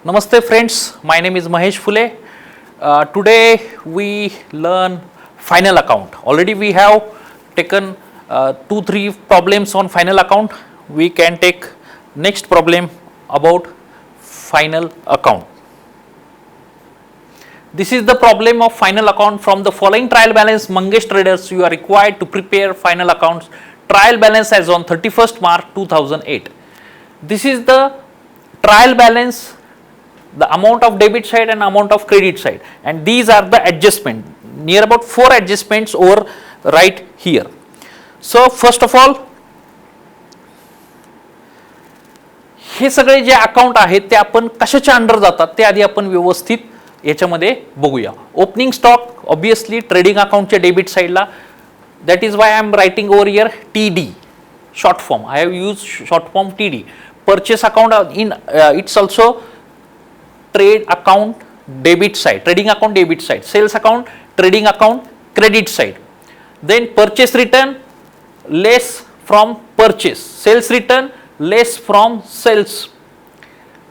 Namaste friends, my name is Mahesh Phule. Today we learn final account. Already we have taken 2-3 problems on final account. We can take next problem about final account. This is the problem of final account. From the following trial balance Mangesh traders, you are required to prepare final accounts. Trial balance as on 31st March 2008. This is the trial balance, the amount of debit side and amount of credit side, and these are the adjustment, near about 4 adjustments over right here. So first of all, हे सगळे जे account आहेत ते आपण कशाच्या under जातात ते आधी आपण व्यवस्थित याच्यामध्ये बघूया. ओपनिंग स्टॉक ऑब्वियसली ट्रेडिंग अकाउंटच्या डेबिट साइडला, that is why I am writing over here TD, short form. I have used short form TD. Purchase account in it's also trade account debit side, trading account debit side, sales account trading account credit side. Then purchase return less from purchase, sales return less from sales.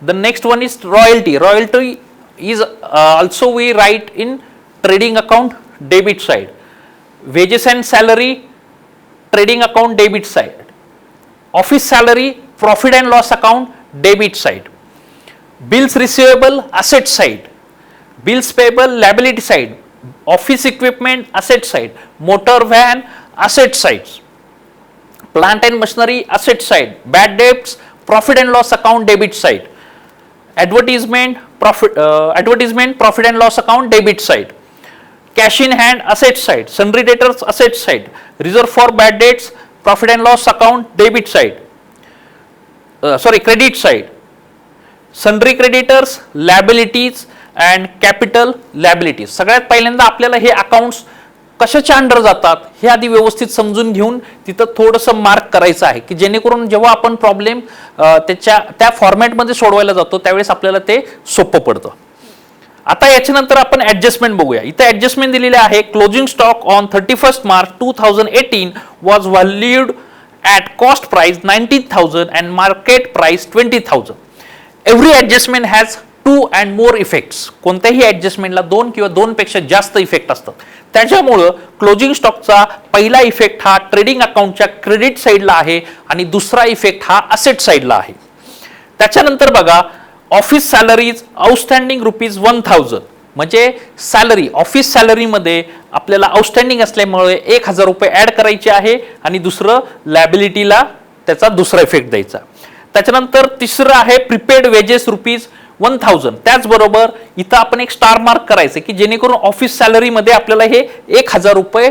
The next one is royalty. Royalty is also we write in trading account debit side. Wages and salary trading account debit side. Office salary profit and loss account debit side. Bills receivable asset side. Bills payable liability side. Office equipment asset side. Motor van asset sides. Plant and machinery asset side. Bad debts profit and loss account debit side. Advertisement profit and loss account debit side. Cash in hand asset side. Sundry debtors asset side. Reserve for bad debts profit and loss account debit side. Credit side. Sundry creditors liabilities and capital liabilities. सगळ्यात पहिल्यांदा आपल्याला हे accounts कशाच्या under जातात हे आधी व्यवस्थित समजून घेऊन तिथं थोडंसं मार्क करायचं आहे की जेणेकरून जेव्हा आपण प्रॉब्लेम त्या फॉर्मॅटमध्ये सोडवायला जातो त्यावेळेस आपल्याला ते सोपं पडतं. आता याच्यानंतर आपण ऍडजस्टमेंट बघूया. इथे ऍडजस्टमेंट दिलेले आहे. Closing stock on 31st March 2018 was valued at cost price 19,000 and market price 20,000. Every adjustment has 2 and more effects. कोणत्याही ऍडजस्टमेंटला 2 किंवा 2 पेक्षा जास्त इफेक्ट असतात. त्याच्यामुळं क्लोजिंग स्टॉकचा पहिला इफेक्ट हा ट्रेडिंग अकाउंटच्या क्रेडिट साईडला आहे आणि दुसरा इफेक्ट हा असेट साईडला आहे. त्याच्यानंतर बघा, ऑफिस सॅलरीज आउटस्टँडिंग ₹1,000 म्हणजे सॅलरी, ऑफिस सॅलरीमध्ये आपल्याला आउटस्टँडिंग असल्यामुळे 1,000 रुपये ऍड करायचे आहे आणि दुसरं लायबिलिटीला त्याचा दुसरा इफेक्ट द्यायचा. त्याच्यानंतर तिसरं आहे प्रीपेड वेजेस ₹1,000. त्याचबरोबर इथं आपण एक स्टार मार्क करायचं की जेणेकरून ऑफिस सॅलरीमध्ये आपल्याला हे 1,000 रुपये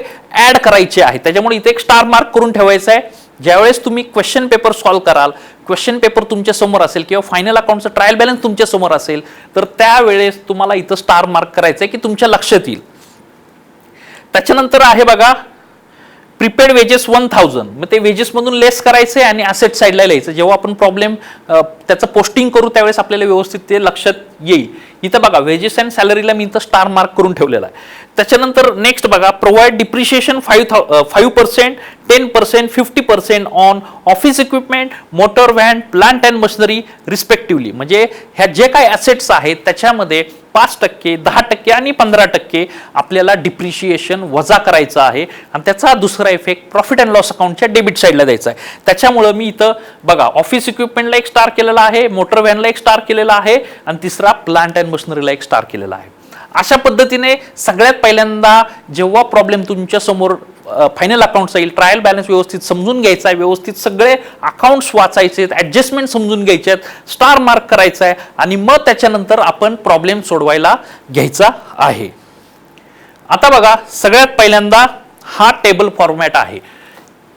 ऍड करायचे आहे. त्याच्यामुळे इथे एक स्टार मार्क करून ठेवायचं आहे. ज्यावेळेस तुम्ही क्वेश्चन पेपर सॉल्व्ह कराल, क्वेश्चन पेपर तुमच्या समोर असेल किंवा फायनल अकाउंटचा ट्रायल बॅलन्स तुमच्या समोर असेल तर त्यावेळेस तुम्हाला इथं स्टार मार्क करायचं आहे की तुमच्या लक्षात येईल. त्याच्यानंतर आहे बघा प्रीपेड वेजेस 1,000. मग ते वेजेस मधून लेस करायचे आणि असेट साईडला लिहायचं. जेव्हा आपण प्रॉब्लेम त्याचं पोस्टिंग करू त्यावेळेस आपल्याला व्यवस्थित ते लक्षात येईल. इथं बघा वेजेस अँड सॅलरीला मी इथं स्टार मार्क करून ठेवलेला आहे. त्याच्यानंतर नेक्स्ट बघा, provide depreciation 5%, 10%, 50% on office equipment, motor van, plant and machinery respectively. म्हणजे ह्या जे काही ॲसेट्स आहेत त्याच्यामध्ये 5%, 10% आणि 15% आपल्याला डिप्रिशिएशन वजा करायचं आहे आणि त्याचा दुसरा इफेक्ट प्रॉफिट अँड लॉस अकाउंटच्या डेबिट साईडला द्यायचा आहे. त्याच्यामुळं मी इथं बघा ऑफिस इक्विपमेंटला एक स्टार केलेला आहे, मोटर व्हॅनला एक स्टार केलेला आहे आणि तिसरा प्लांट अँड मशिनरीला एक स्टार केलेला आहे. अशा पद्धतीने सगळ्यात पहिल्यांदा जेव्हा प्रॉब्लेम तुमच्या समोर फायनल अकाउंटचा येईल, ट्रायल बॅलन्स व्यवस्थित समजून घ्यायचा आहे, व्यवस्थित सगळे अकाउंट्स वाचायचे आहेत, ऍडजस्टमेंट समजून घ्यायचे आहेत, स्टार मार्क करायचा आहे आणि मग त्याच्यानंतर आपण प्रॉब्लेम सोडवायला घ्यायचा आहे. आता बघा, सगळ्यात पहिल्यांदा हा टेबल फॉर्मॅट आहे.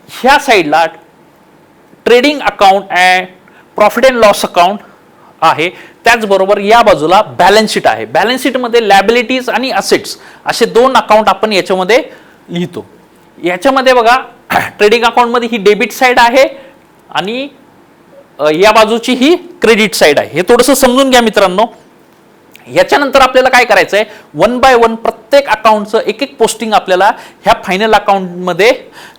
ह्या साईडला trading account and profit and loss account आहे. त्याचबरोबर या बाजूला बॅलन्स शीट आहे. बॅलन्स शीटमध्ये लायबिलिटीज आणि असेट्स असे 2 अकाउंट आपण याच्यामध्ये लिहितो. याच्यामध्ये बघा ट्रेडिंग अकाउंटमध्ये ही डेबिट साईड आहे आणि या बाजूची ही क्रेडिट साईड आहे. हे थोडंसं समजून घ्या मित्रांनो. याच्यानंतर आपल्याला काय करायचं आहे, 1 by 1 प्रत्येक अकाउंटचं एक एक पोस्टिंग आपल्याला ह्या फायनल अकाउंटमध्ये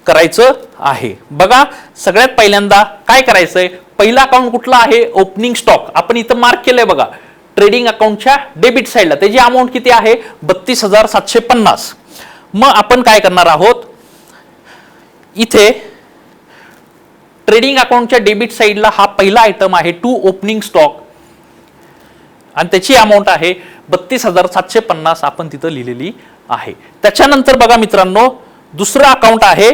करायचं आहे. बघा सगळ्यात पहिल्यांदा काय करायचंय, पहिला अकाउंट कुठला आहे, ओपनिंग स्टॉक. आपण इथं मार्क केलंय बघा ट्रेडिंग अकाउंटच्या डेबिट साईडला त्याची अमाऊंट किती आहे 32,750. मग आपण काय करणार आहोत, इथे ट्रेडिंग अकाउंटच्या डेबिट साईडला हा पहिला आयटम आहे टू ओपनिंग स्टॉक आणि त्याची अमाऊंट आहे 32,750 आपण तिथं लिहिलेली आहे. त्याच्यानंतर बघा मित्रांनो, दुसरं अकाउंट आहे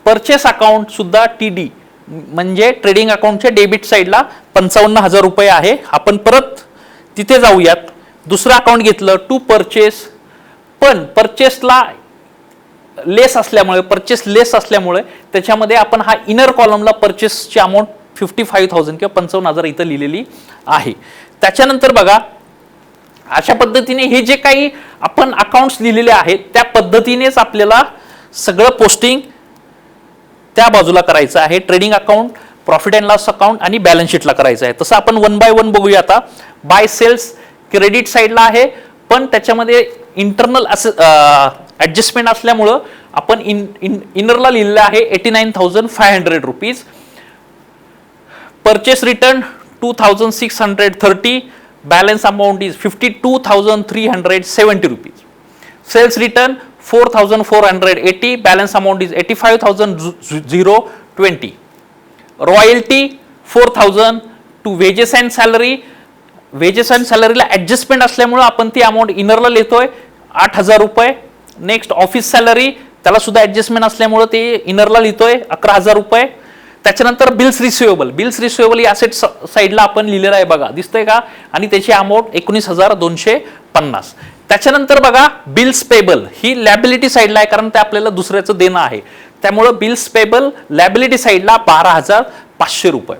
परचेस अकाउंट सुद्धा टीडी म्हणजे ट्रेडिंग अकाउंटच्या डेबिट साईडला 55,000 रुपये आहे. आपण परत तिथे जाऊयात, दुसरं अकाउंट घेतलं टू परचेस, पण परचेसला लेस असल्यामुळे त्याच्यामध्ये आपण हा इनर कॉलमला परचेसची अमाऊंट 55,000 किंवा 55,000 इथं लिहिलेली आहे. त्याच्यानंतर बघा, अशा पद्धतीने हे जे काही आपण अकाउंट्स लिहिलेले आहेत त्या पद्धतीनेच आपल्याला सगळं पोस्टिंग त्या बाजूला करायचं आहे. Trading account, profit and loss account आणि बॅलन्स शीटला करायचं आहे. तसं आपण वन बाय वन बघूया. आता बाय सेल्स क्रेडिट साईडला आहे, पण त्याच्यामध्ये इंटरनल ऍडजस्टमेंट असल्यामुळं आपण इनरला लिहिलेलं आहे 89,500 rupees. Purchase return 2,630, balance amount is 52,370 rupees. Sales return 4,480, balance amount is 85,020. Royalty 4,000 to wages and salary. Wages and सॅलरीला ऍडजस्टमेंट असल्यामुळे आपण ती अमाऊंट इनरला लिहितोय 8,000 रुपये. नेक्स्ट ऑफिस सॅलरी, त्याला सुद्धा ऍडजस्टमेंट असल्यामुळे ते इनरला लिहितोय 11,000 रुपये. त्याच्यानंतर बिल्स रिसिवेबल ही असेट साईडला आपण लिहिलेलं आहे बघा, दिसतंय का, आणि त्याची अमाऊंट 19,250. त्याच्यानंतर बघा बिल्स पेबल ही लॅबिलिटी साईडला आहे, कारण ते आपल्याला दुसऱ्याचं देणं आहे, त्यामुळे बिल्स पेबल लॅबिलिटी साईडला 12,500 रुपये.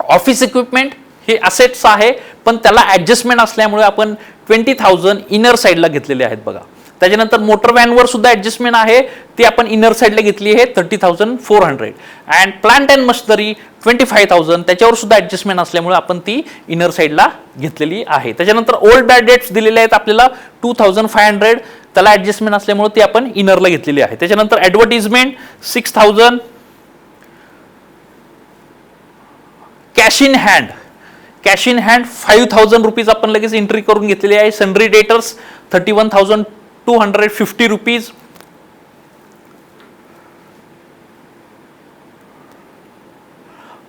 ऑफिस इक्विपमेंट हे असेट्स आहे, पण त्याला ऍडजस्टमेंट असल्यामुळे आपण 20,000 इनर साईडला घेतलेले आहेत बघा. त्याच्यानंतर मोटर व्हॅनवर सुद्धा ऍडजस्टमेंट आहे, ती आपण इनर साईडला घेतली आहे 30,400. अँड प्लांट अँड मशिनरी 25,000, त्याच्यावर सुद्धा ऍडजस्टमेंट असल्यामुळे आपण ती इनर साईडला घेतलेली आहे. त्याच्यानंतर ओल्ड बॅड डेट्स दिलेले आहेत आपल्याला 2,500, त्याला ऍडजस्टमेंट असल्यामुळे ती आपण इनरला घेतलेली आहे. त्याच्यानंतर advertisement 6,000. Cash in hand 5,000 rupees आपण लगेच एंट्री करून घेतलेली आहे. Sundry debtors 31,250 rupees.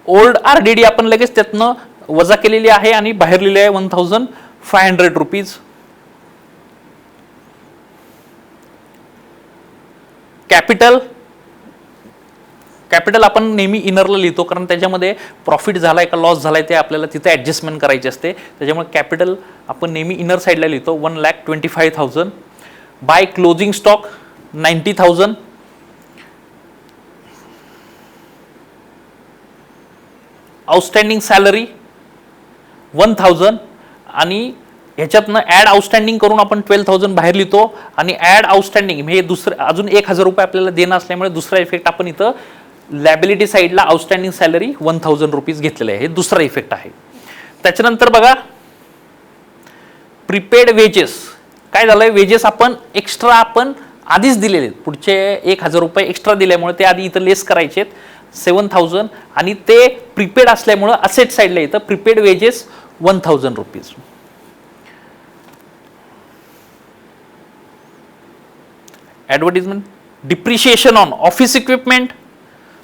Old RDD आपण लगेच त्यातनं वजा केलेली आहे आणि बाहेर लिहिले आहे 1,500 रुपीज. कॅपिटल आपण नेहमी इनरला लिहितो, कारण त्याच्यामध्ये प्रॉफिट झालाय का लॉस झालाय ते आपल्याला तिथे ऍडजस्टमेंट करायची असते, त्याच्यामुळे कॅपिटल आपण नेहमी इनर साईडला लिहितो 1,25,000. By closing stock 90,000. Outstanding salary 1,000 आणि ह्याच्यातनं ऍड आउटस्टँडिंग करून आपण 12,000 बाहेर लिहितो आणि ऍड आउटस्टँडिंग हे दुसरं अजून 1,000 रुपये आपल्याला देणं असल्यामुळे दुसरा इफेक्ट आपण इथं लॅबिलिटी साईडला आउटस्टँडिंग सॅलरी 1,000 रुपीज घेतलेले आहे, हे दुसरा इफेक्ट आहे. त्याच्यानंतर बघा प्रीपेड वेजेस. काय झालंय, वेजेस आपण एक्स्ट्रा आपण आधीच दिलेले आहेत, पुढचे 1,000 रुपये एक्स्ट्रा दिल्यामुळे ते आधी इथं लेस करायचे 7,000 आणि ते प्रीपेड असल्यामुळे असेट साईडला येतं prepaid wedges 1,000 rupees. Advertisement depreciation on office equipment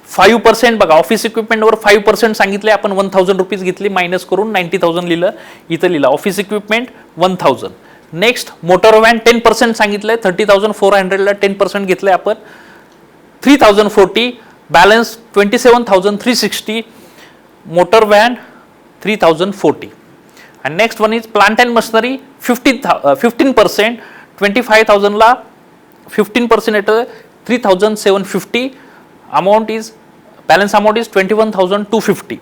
5%. बघा ऑफिस इक्विपमेंटवर 5% सांगितले, आपण 1,000 रुपीज घेतली, मायनस करून 90,000 लिहिलं, इथं लिहिलं office equipment 1,000. Next motor van 10% सांगितलंय, 30,400ला 10% घेतलंय आपण 3,040. Balance 27,360. Motor van 3,040. And next one is plant and machinery 15%. 25,000ला 15% येतं 3,750. Amount is balance amount is 21,250.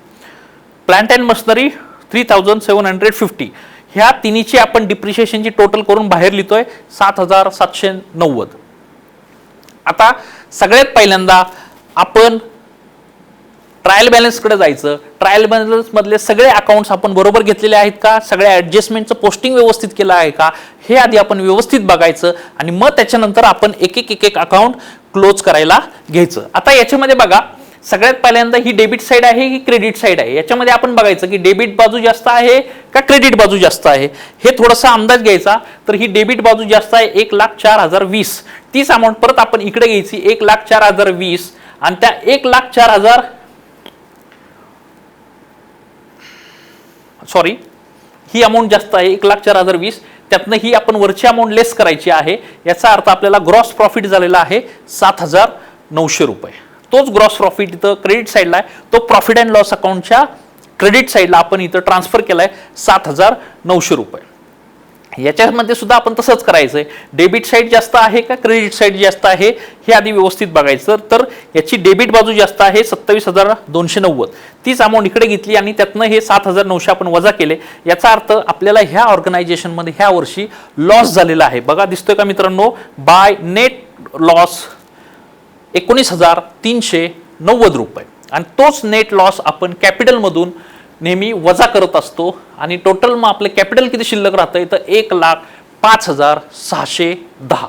Plant and machinery 3,750. ह्या तिन्हीची आपण डिप्रिशिएशनची टोटल करून बाहेर लिहितोय 7,790. आता सगळ्यात पहिल्यांदा आपण ट्रायल बॅलन्स कडे जायचं. ट्रायल बॅलन्स मधले सगळे अकाउंट्स आपण बरोबर घेतलेले आहेत का, सगळ्या ऍडजस्टमेंटचं पोस्टिंग व्यवस्थित केलं आहे का, हे आधी आपण व्यवस्थित बघायचं आणि मग त्याच्यानंतर आपण एक एक अकाउंट क्लोज करायला घ्यायचं. आता याच्यामध्ये बघा सगळ्यात पहिल्यांदा ही डेबिट साईड आहे की क्रेडिट साईड आहे, याच्यामध्ये आपण बघायचं की डेबिट बाजू जास्त आहे का क्रेडिट बाजू जास्त आहे, हे थोडासा अंदाज घ्यायचा. तर ही डेबिट बाजू जास्त आहे, 1,04,020. तीच अमाऊंट परत आपण इकडे घ्यायची 1,04,020 आणि त्या 1,04,000 सॉरी ही अमाऊंट जास्त आहे 1,04,020, त्यातनं ही आपण वरची अमाऊंट लेस करायची आहे. याचा अर्थ आपल्याला ग्रॉस प्रॉफिट झालेला आहे 7,900 रुपये. तोच ग्रॉस प्रॉफिट इथं क्रेडिट साईडला आहे, तो प्रॉफिट अँड लॉस अकाउंटच्या क्रेडिट साईडला आपण इथं ट्रान्सफर केलाय 7,900 रुपये. याच्यामध्ये सुद्धा आपण तसंच करायचंय, डेबिट साईड जास्त आहे का क्रेडिट साईड जास्त आहे हे आधी व्यवस्थित बघायचं. तर याची डेबिट बाजू जास्त आहे 27,290, तीच अमाऊंट इकडे घेतली आणि त्यातनं हे 7,900 आपण वजा केले. याचा अर्थ आपल्याला ह्या ऑर्गनायझेशनमध्ये ह्या वर्षी लॉस झालेला आहे. बघा दिसतोय का मित्रांनो, बाय नेट लॉस 19,390 रुपये. आणि तोच नेट लॉस आपण कॅपिटलमधून नेहमी वजा करत असतो आणि टोटल मग आपलं कॅपिटल किती शिल्लक राहतंय तर 1,05,610.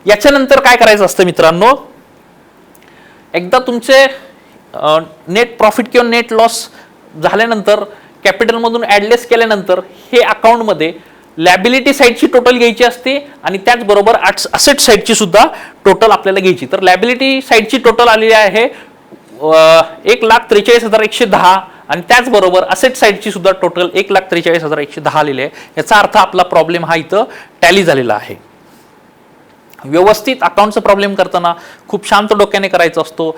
याच्यानंतर काय करायचं असतं मित्रांनो, एकदा तुमचे नेट प्रॉफिट किंवा नेट लॉस झाल्यानंतर कॅपिटलमधून ॲडलेस केल्यानंतर हे अकाउंटमध्ये लॅबिलिटी साईडची टोटल घ्यायची असते आणि त्याचबरोबर असेट साईडची सुद्धा टोटल आपल्याला घ्यायची. तर लॅबिलिटी साईडची टोटल आलेली आहे 1,43,110 आणि त्याचबरोबर असेट साईडची सुद्धा टोटल 1,43,110 आलेली आहे. याचा अर्थ आपला प्रॉब्लेम हा इथं टॅली झालेला आहे. व्यवस्थित अकाउंटचा प्रॉब्लेम करताना खूप शांत डोक्याने करायचा असतो.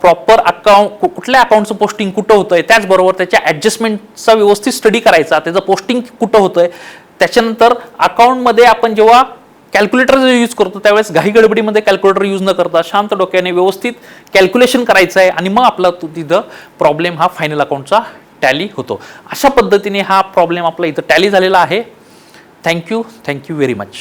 प्रॉपर अकाउंट कुठल्या अकाउंटचं पोस्टिंग कुठं होतंय, त्याचबरोबर त्याच्या ॲडजस्टमेंटचा व्यवस्थित स्टडी करायचा, त्याचं पोस्टिंग कुठं होतंय. त्याच्यानंतर अकाउंटमध्ये आपण जेव्हा कॅल्क्युलेटर यूज करतो त्यावेळेस घाई गडबडीमध्ये कॅल्क्युलेटर यूज न करता शांत डोक्याने व्यवस्थित कॅल्क्युलेशन करायचं आहे आणि मग आपला तिथं प्रॉब्लेम हा फायनल अकाउंटचा टॅली होतो. अशा पद्धतीने हा प्रॉब्लेम आपला इथं टॅली झालेला आहे. Thank you very much.